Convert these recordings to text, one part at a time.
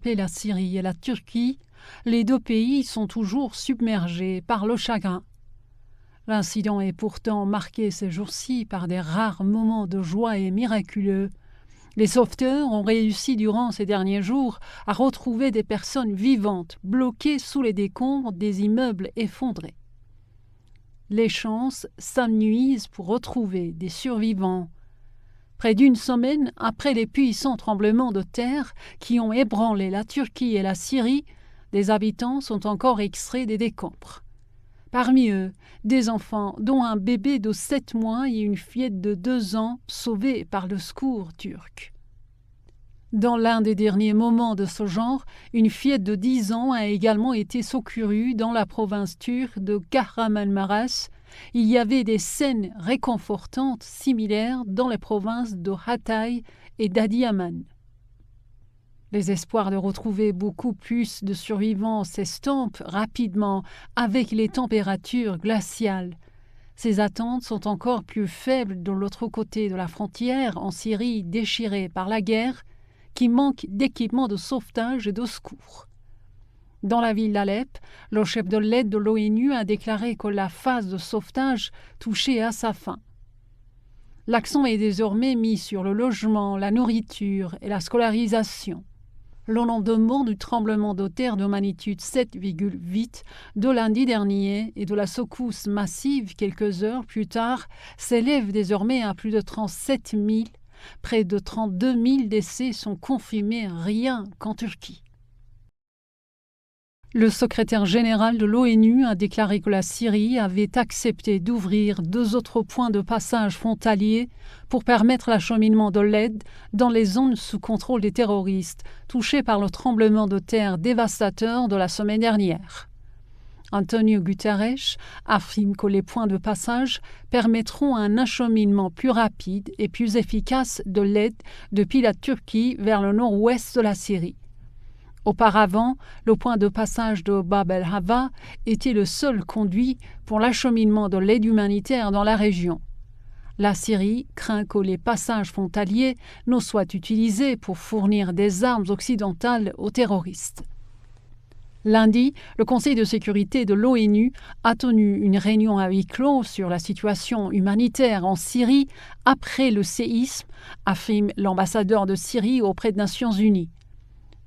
frappé la Syrie et la Turquie, les deux pays sont toujours submergés par le chagrin. L'incident est pourtant marqué ces jours-ci par des rares moments de joie et miraculeux. Les sauveteurs ont réussi durant ces derniers jours à retrouver des personnes vivantes bloquées sous les décombres des immeubles effondrés. Les chances s'amenuisent pour retrouver des survivants. Près d'une semaine après les puissants tremblements de terre qui ont ébranlé la Turquie et la Syrie, des habitants sont encore extraits des décombres. Parmi eux, des enfants, dont un bébé de 7 mois et une fillette de 2 ans sauvés par le secours turc. Dans l'un des derniers moments de ce genre, une fillette de 10 ans a également été secourue dans la province turque de Kahramanmaraş. Il y avait des scènes réconfortantes similaires dans les provinces de Hatay et d'Adıyaman. Les espoirs de retrouver beaucoup plus de survivants s'estompent rapidement avec les températures glaciales. Ces attentes sont encore plus faibles de l'autre côté de la frontière, en Syrie déchirée par la guerre, qui manque d'équipements de sauvetage et de secours. Dans la ville d'Alep, le chef de l'aide de l'ONU a déclaré que la phase de sauvetage touchait à sa fin. L'accent est désormais mis sur le logement, la nourriture et la scolarisation. Le lendemain du tremblement de terre de magnitude 7,8 de lundi dernier et de la secousse massive quelques heures plus tard s'élève désormais à plus de 37 000. Près de 32 000 décès sont confirmés rien qu'en Turquie. Le secrétaire général de l'ONU a déclaré que la Syrie avait accepté d'ouvrir 2 autres points de passage frontaliers pour permettre l'acheminement de l'aide dans les zones sous contrôle des terroristes touchées par le tremblement de terre dévastateur de la semaine dernière. Antonio Guterres affirme que les points de passage permettront un acheminement plus rapide et plus efficace de l'aide depuis la Turquie vers le nord-ouest de la Syrie. Auparavant, le point de passage de Bab el-Hava était le seul conduit pour l'acheminement de l'aide humanitaire dans la région. La Syrie craint que les passages frontaliers ne soient utilisés pour fournir des armes occidentales aux terroristes. Lundi, le Conseil de sécurité de l'ONU a tenu une réunion à huis clos sur la situation humanitaire en Syrie après le séisme, affirme l'ambassadeur de Syrie auprès des Nations Unies.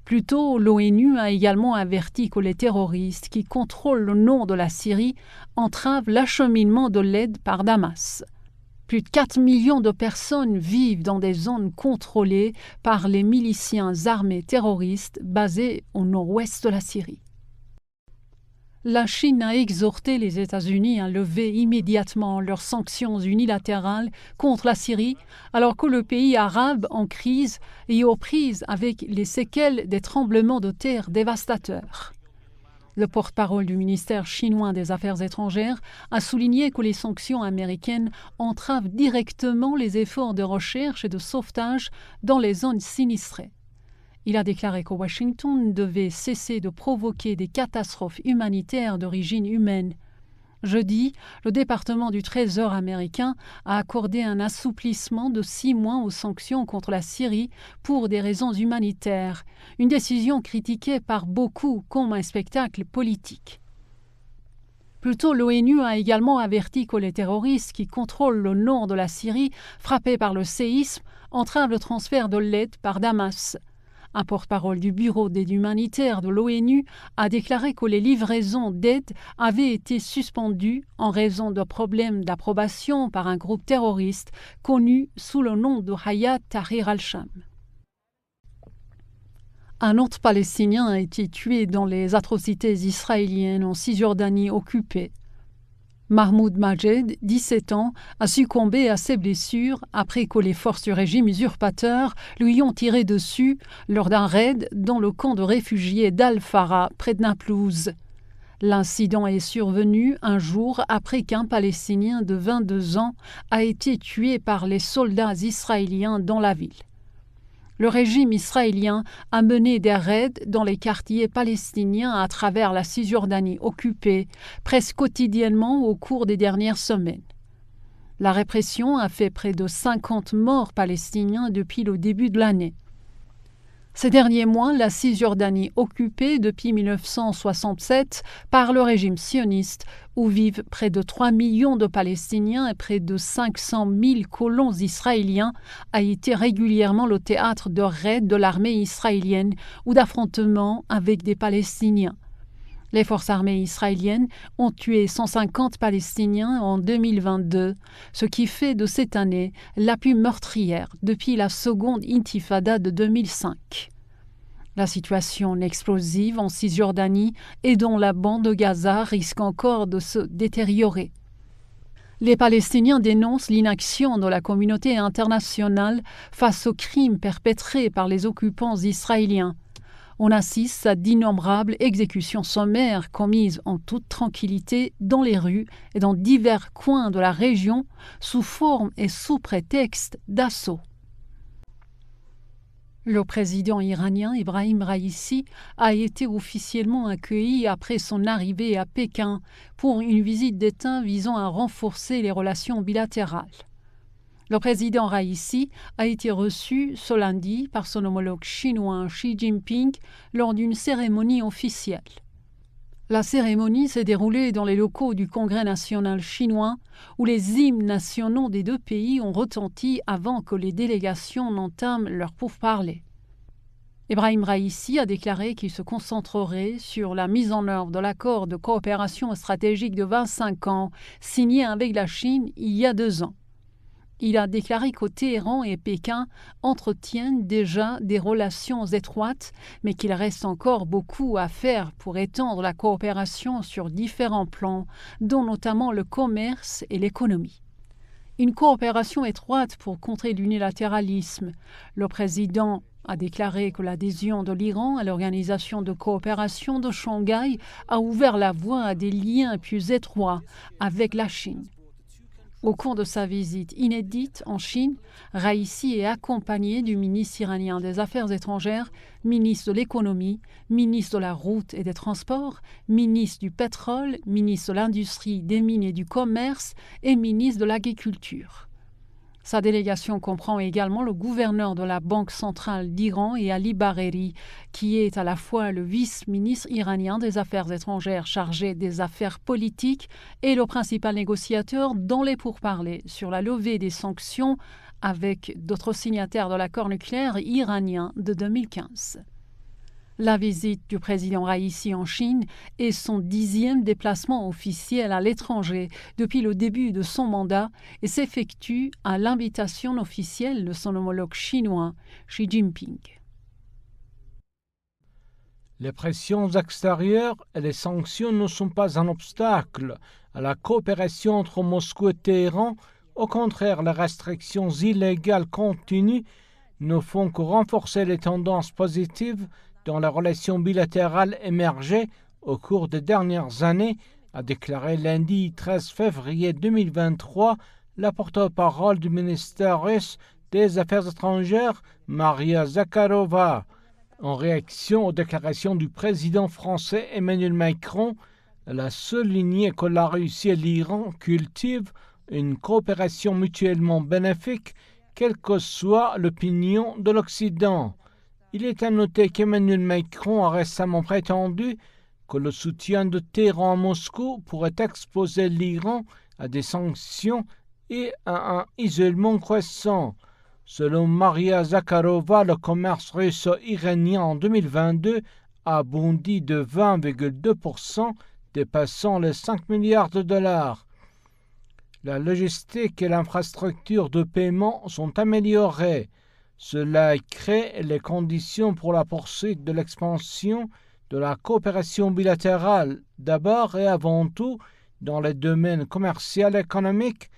Plus tôt, l'ONU a également averti que les terroristes qui contrôlent le nord de la Syrie entravent l'acheminement de l'aide par Damas. Plus de 4 millions de personnes vivent dans des zones contrôlées par les miliciens armés terroristes basés au nord-ouest de la Syrie. La Chine a exhorté les États-Unis à lever immédiatement leurs sanctions unilatérales contre la Syrie, alors que le pays arabe en crise est aux prises avec les séquelles des tremblements de terre dévastateurs. Le porte-parole du ministère chinois des Affaires étrangères a souligné que les sanctions américaines entravent directement les efforts de recherche et de sauvetage dans les zones sinistrées. Il a déclaré que Washington devait cesser de provoquer des catastrophes humanitaires d'origine humaine. Jeudi, le département du Trésor américain a accordé un assouplissement de 6 mois aux sanctions contre la Syrie pour des raisons humanitaires, une décision critiquée par beaucoup comme un spectacle politique. Plus tôt, l'ONU a également averti que les terroristes qui contrôlent le nord de la Syrie, frappés par le séisme, entravent le transfert de l'aide par Damas. Un porte-parole du Bureau d'aide humanitaire de l'ONU a déclaré que les livraisons d'aide avaient été suspendues en raison de problèmes d'approbation par un groupe terroriste connu sous le nom de Hayat Tahrir al-Sham. Un autre Palestinien a été tué dans les atrocités israéliennes en Cisjordanie occupée. Mahmoud Majed, 17 ans, a succombé à ses blessures après que les forces du régime usurpateur lui ont tiré dessus lors d'un raid dans le camp de réfugiés d'Al-Farah, près de Naplouse. L'incident est survenu un jour après qu'un Palestinien de 22 ans a été tué par les soldats israéliens dans la ville. Le régime israélien a mené des raids dans les quartiers palestiniens à travers la Cisjordanie occupée, presque quotidiennement au cours des dernières semaines. La répression a fait près de 50 morts palestiniens depuis le début de l'année. Ces derniers mois, la Cisjordanie occupée depuis 1967 par le régime sioniste, où vivent près de 3 millions de Palestiniens et près de 500 000 colons israéliens, a été régulièrement le théâtre de raids de l'armée israélienne ou d'affrontements avec des Palestiniens. Les forces armées israéliennes ont tué 150 Palestiniens en 2022, ce qui fait de cette année la plus meurtrière depuis la seconde intifada de 2005. La situation explosive en Cisjordanie et dans la bande de Gaza risque encore de se détériorer. Les Palestiniens dénoncent l'inaction de la communauté internationale face aux crimes perpétrés par les occupants israéliens. On assiste à d'innombrables exécutions sommaires commises en toute tranquillité dans les rues et dans divers coins de la région sous forme et sous prétexte d'assaut. Le président iranien Ebrahim Raïssi a été officiellement accueilli après son arrivée à Pékin pour une visite d'État visant à renforcer les relations bilatérales. Le président Raïssi a été reçu ce lundi par son homologue chinois Xi Jinping lors d'une cérémonie officielle. La cérémonie s'est déroulée dans les locaux du Congrès national chinois, où les hymnes nationaux des deux pays ont retenti avant que les délégations n'entament leurs pourparlers. Ebrahim Raïssi a déclaré qu'il se concentrerait sur la mise en œuvre de l'accord de coopération stratégique de 25 ans signé avec la Chine il y a 2 ans. Il a déclaré que Téhéran et Pékin entretiennent déjà des relations étroites, mais qu'il reste encore beaucoup à faire pour étendre la coopération sur différents plans, dont notamment le commerce et l'économie. Une coopération étroite pour contrer l'unilatéralisme. Le président a déclaré que l'adhésion de l'Iran à l'Organisation de coopération de Shanghai a ouvert la voie à des liens plus étroits avec la Chine. Au cours de sa visite inédite en Chine, Raïssi est accompagné du ministre iranien des Affaires étrangères, ministre de l'économie, ministre de la route et des transports, ministre du pétrole, ministre de l'industrie, des mines et du commerce et ministre de l'agriculture. Sa délégation comprend également le gouverneur de la Banque centrale d'Iran et Ali Bareri, qui est à la fois le vice-ministre iranien des Affaires étrangères chargé des affaires politiques et le principal négociateur dans les pourparlers sur la levée des sanctions avec d'autres signataires de l'accord nucléaire iranien de 2015. La visite du président Raïssi en Chine est son 10e déplacement officiel à l'étranger depuis le début de son mandat et s'effectue à l'invitation officielle de son homologue chinois, Xi Jinping. Les pressions extérieures et les sanctions ne sont pas un obstacle à la coopération entre Moscou et Téhéran. Au contraire, les restrictions illégales continues ne font que renforcer les tendances positives dans les relations bilatérales émergées au cours des dernières années, a déclaré lundi 13 février 2023 la porte-parole du ministère russe des Affaires étrangères, Maria Zakharova. En réaction aux déclarations du président français Emmanuel Macron, elle a souligné que la Russie et l'Iran cultivent une coopération mutuellement bénéfique, quelle que soit l'opinion de l'Occident. Il est à noter qu'Emmanuel Macron a récemment prétendu que le soutien de Téhéran à Moscou pourrait exposer l'Iran à des sanctions et à un isolement croissant. Selon Maria Zakharova, le commerce russo-iranien en 2022 a bondi de 20,2%, dépassant les 5 milliards de dollars. La logistique et l'infrastructure de paiement sont améliorées. Cela crée les conditions pour la poursuite de l'expansion de la coopération bilatérale, d'abord et avant tout dans les domaines commercial et économique,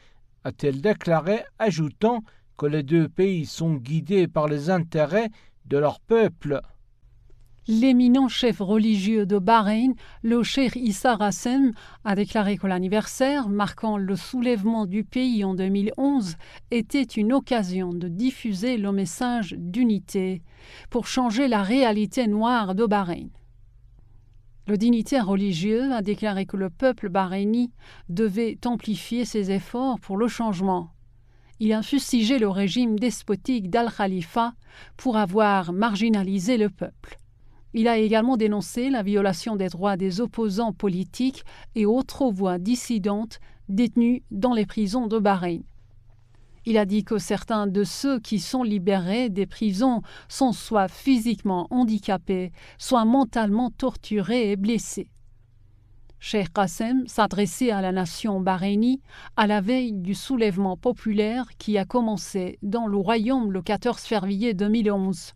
a-t-elle déclaré, ajoutant que les deux pays sont guidés par les intérêts de leur peuple. L'éminent chef religieux de Bahreïn, le cheikh Issa Rassem, a déclaré que l'anniversaire marquant le soulèvement du pays en 2011 était une occasion de diffuser le message d'unité pour changer la réalité noire de Bahreïn. Le dignitaire religieux a déclaré que le peuple bahreïni devait amplifier ses efforts pour le changement. Il a fustigé le régime despotique d'Al-Khalifa pour avoir marginalisé le peuple. Il a également dénoncé la violation des droits des opposants politiques et autres voix dissidentes détenues dans les prisons de Bahreïn. Il a dit que certains de ceux qui sont libérés des prisons sont soit physiquement handicapés, soit mentalement torturés et blessés. Cheikh Qassem s'adressait à la nation bahreïnie à la veille du soulèvement populaire qui a commencé dans le royaume le 14 février 2011.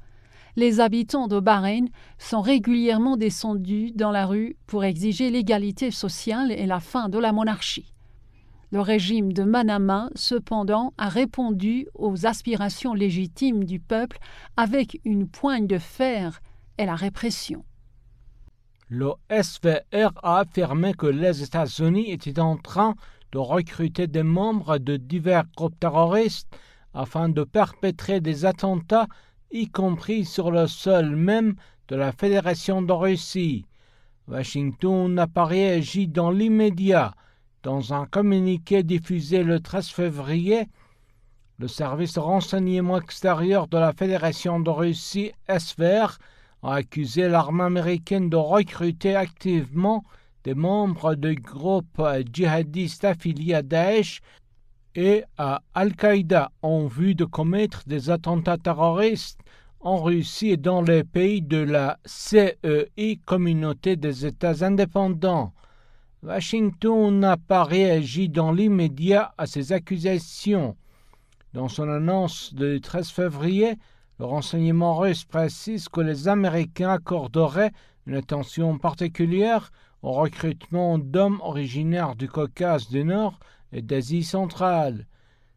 Les habitants de Bahreïn sont régulièrement descendus dans la rue pour exiger l'égalité sociale et la fin de la monarchie. Le régime de Manama, cependant, a répondu aux aspirations légitimes du peuple avec une poigne de fer et la répression. Le SVR a affirmé que les États-Unis étaient en train de recruter des membres de divers groupes terroristes afin de perpétrer des attentats, y compris sur le sol même de la Fédération de Russie. Washington n'a pas réagi dans l'immédiat. Dans un communiqué diffusé le 13 février, le service de renseignement extérieur de la Fédération de Russie, SVR, a accusé l'armée américaine de recruter activement des membres de groupes djihadistes affiliés à Daesh et à Al-Qaïda en vue de commettre des attentats terroristes en Russie et dans les pays de la CEI, Communauté des États indépendants. Washington n'a pas réagi dans l'immédiat à ces accusations. Dans son annonce du 13 février, le renseignement russe précise que les Américains accorderaient une attention particulière au recrutement d'hommes originaires du Caucase du Nord et d'Asie centrale.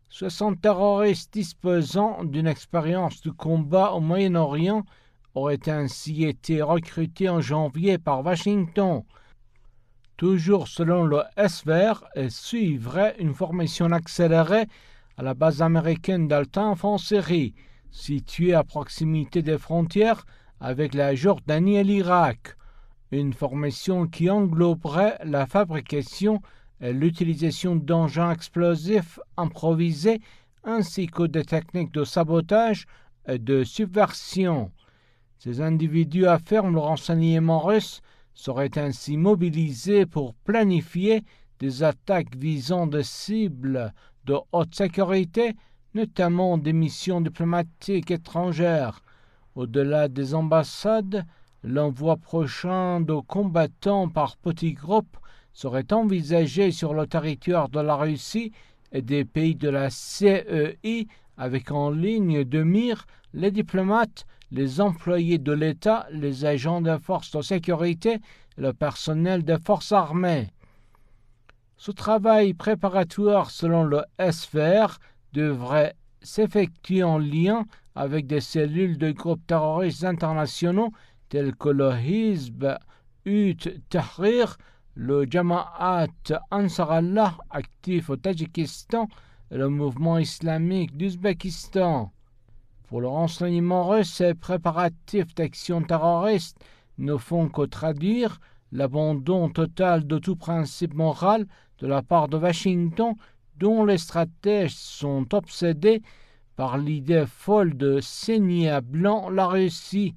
60 terroristes disposant d'une expérience de combat au Moyen-Orient auraient ainsi été recrutés en janvier par Washington. Toujours selon le SVR, et suivrait une formation accélérée à la base américaine d'Al-Tanf en Syrie, située à proximité des frontières avec la Jordanie et l'Irak. Une formation qui engloberait la fabrication et l'utilisation d'engins explosifs improvisés ainsi que des techniques de sabotage et de subversion. Ces individus, affirme le renseignement russe, seraient ainsi mobilisés pour planifier des attaques visant des cibles de haute sécurité, notamment des missions diplomatiques étrangères. Au-delà des ambassades, l'envoi prochain de combattants par petits groupes serait envisagé sur le territoire de la Russie et des pays de la CEI, avec en ligne de mire les diplomates, les employés de l'État, les agents des forces de sécurité et le personnel des forces armées. Ce travail préparatoire, selon le SVR, devrait s'effectuer en lien avec des cellules de groupes terroristes internationaux tels que le Hizb ut Tahrir, le Jamaat Ansar Allah actif au Tadjikistan et le mouvement islamique d'Ouzbékistan. Pour le renseignement russe, ces préparatifs d'action terroriste ne font que traduire l'abandon total de tout principe moral de la part de Washington, dont les stratèges sont obsédés par l'idée folle de saigner à blanc la Russie.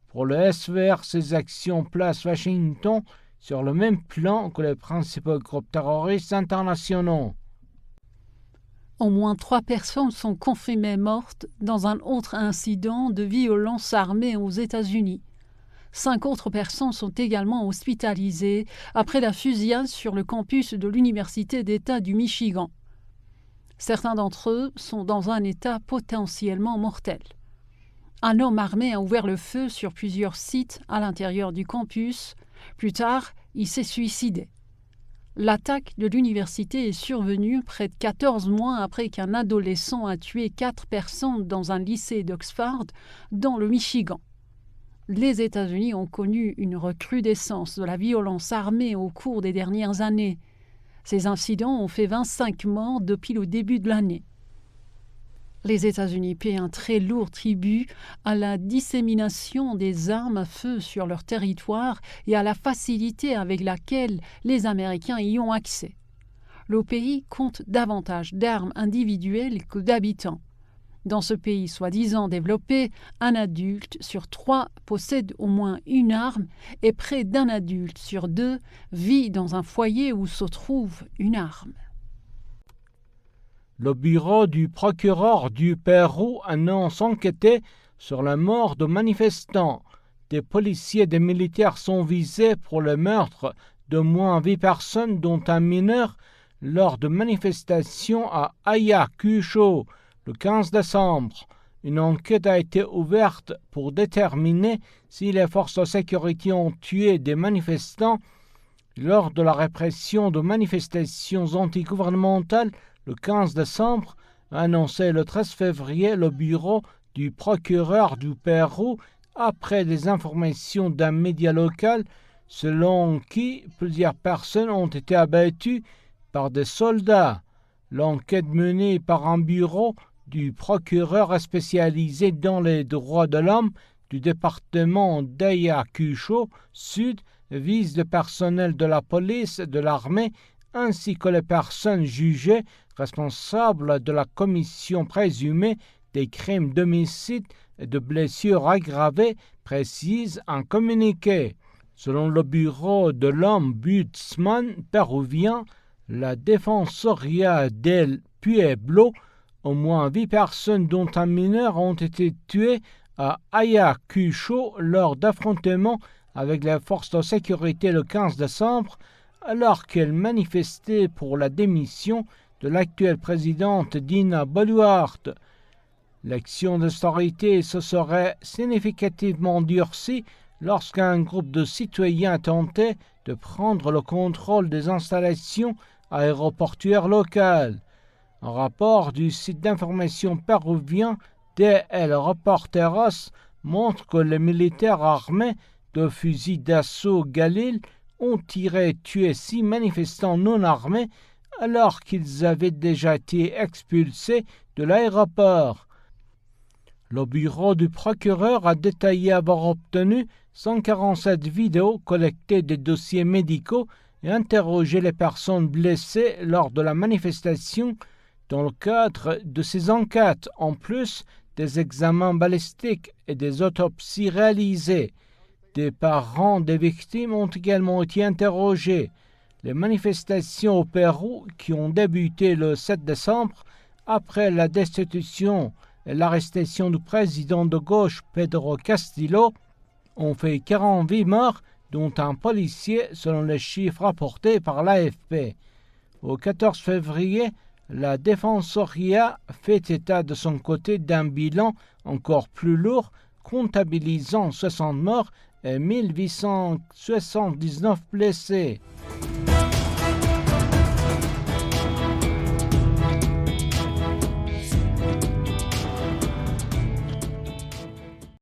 Pour le SVR, ces actions placent Washington sur le même plan que les principaux groupes terroristes internationaux. Au moins 3 personnes sont confirmées mortes dans un autre incident de violence armée aux États-Unis. 5 autres personnes sont également hospitalisées après la fusillade sur le campus de l'Université d'État du Michigan. Certains d'entre eux sont dans un état potentiellement mortel. Un homme armé a ouvert le feu sur plusieurs sites à l'intérieur du campus. Plus tard, il s'est suicidé. L'attaque de l'université est survenue près de 14 mois après qu'un adolescent a tué 4 personnes dans un lycée d'Oxford, dans le Michigan. Les États-Unis ont connu une recrudescence de la violence armée au cours des dernières années. Ces incidents ont fait 25 morts depuis le début de l'année. Les États-Unis paient un très lourd tribut à la dissémination des armes à feu sur leur territoire et à la facilité avec laquelle les Américains y ont accès. le pays compte davantage d'armes individuelles que d'habitants. Dans ce pays soi-disant développé, un adulte sur 3 possède au moins une arme et près d'un adulte sur 2 vit dans un foyer où se trouve une arme. Le bureau du procureur du Pérou annonce enquêter sur la mort de manifestants. Des policiers et des militaires sont visés pour le meurtre de moins 8 personnes, dont un mineur, lors de manifestations à Ayacucho le 15 décembre. Une enquête a été ouverte pour déterminer si les forces de sécurité ont tué des manifestants lors de la répression de manifestations antigouvernementales le 15 décembre, a annoncé le 13 février le bureau du procureur du Pérou après des informations d'un média local selon qui plusieurs personnes ont été abattues par des soldats. L'enquête menée par un bureau du procureur spécialisé dans les droits de l'homme du département d'Ayacucho Sud vise le personnel de la police et de l'armée ainsi que les personnes jugées responsables de la commission présumée des crimes d'homicide et de blessures aggravées, précise un communiqué. Selon le bureau de l'ombudsman péruvien, la Defensoría del Pueblo, au moins 8 personnes dont un mineur ont été tuées à Ayacucho lors d'affrontements avec les forces de sécurité le 15 décembre, alors qu'elles manifestaient pour la démission de l'actuelle présidente Dina Boluarte. L'action des autorités se serait significativement durcie lorsqu'un groupe de citoyens a tenté de prendre le contrôle des installations aéroportuaires locales. Un rapport du site d'information péruvien DL Reporteros montre que les militaires armés de fusils d'assaut Galil ont tiré et tué 6 manifestants non armés alors qu'ils avaient déjà été expulsés de l'aéroport. Le bureau du procureur a détaillé avoir obtenu 147 vidéos collectées des dossiers médicaux et interrogé les personnes blessées lors de la manifestation dans le cadre de ces enquêtes, en plus des examens balistiques et des autopsies réalisées. Des parents des victimes ont également été interrogés. Les manifestations au Pérou, qui ont débuté le 7 décembre après la destitution et l'arrestation du président de gauche Pedro Castillo, ont fait 48 morts, dont un policier selon les chiffres rapportés par l'AFP. Au 14 février, la Defensoría fait état de son côté d'un bilan encore plus lourd, comptabilisant 60 morts et 1879 blessés.